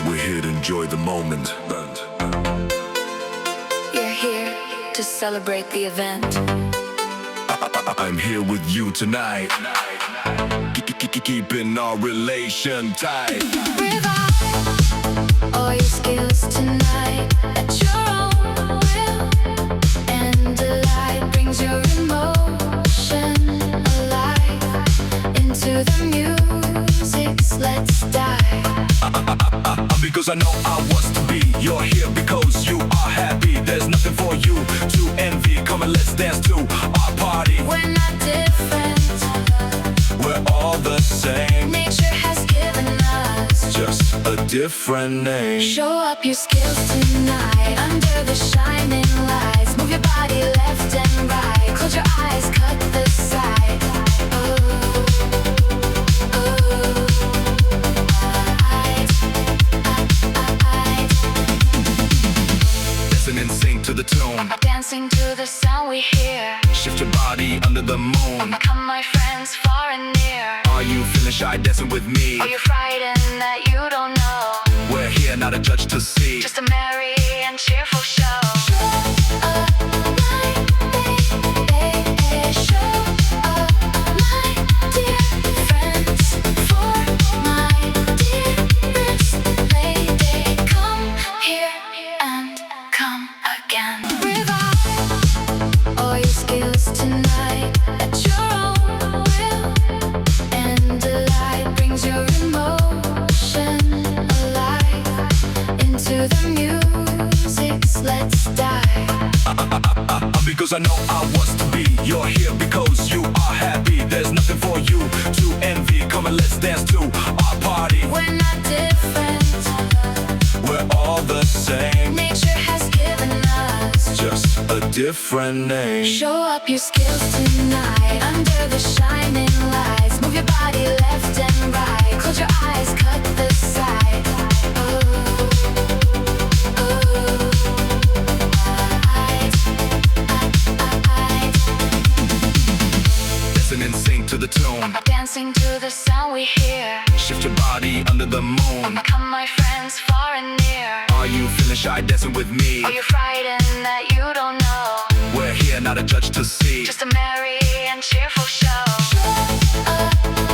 We're here to enjoy the moment. You're here to celebrate the event. I'm here with you tonight, keeping our relation tight. Revive all your skills tonight at your own will, and the light brings your emotion alive into the music's Let's Dive. Because I know I was to be. You're here because you are happy. There's nothing for you to envy. Come and let's dance to our party. We're not different, We're all the same, nature has given us just a different name. Show up your skills tonight under the shining lights. Move your body left and right. Close your eyes, cut the side. Dancing in sync to the tune. Dancing to the sound we hear. Shift your body under the moon. Come, my friends, far and near. Are you feeling shy dancing with me? Are you frightened that you don't know? We're here not a judge to see. Just a merry and cheerful show. Show up, my baby. Show up, my dear friends. For my dearest lady, come here and come again. Revive all your skills tonight at your own will, and the light brings your emotion alive into the music's Let's Dive. Because I know I was to be. You're here because you are happy. There's nothing for you to envy. Come and let's dance to our party. We're not different, We're all the same, nature has given us just a different name. Show up your skills tonight under the shining lights. Move your body left and right. Close your eyes, cut the side. Dancing in sync to the tune. Dancing to the sound we hear. Shift your body under the moon. Come, my friends, far and near. Are you feeling shy dancing with me? Are you frightened that you don't know? We're here not a judge to see. Just a merry and cheerful show. Show up,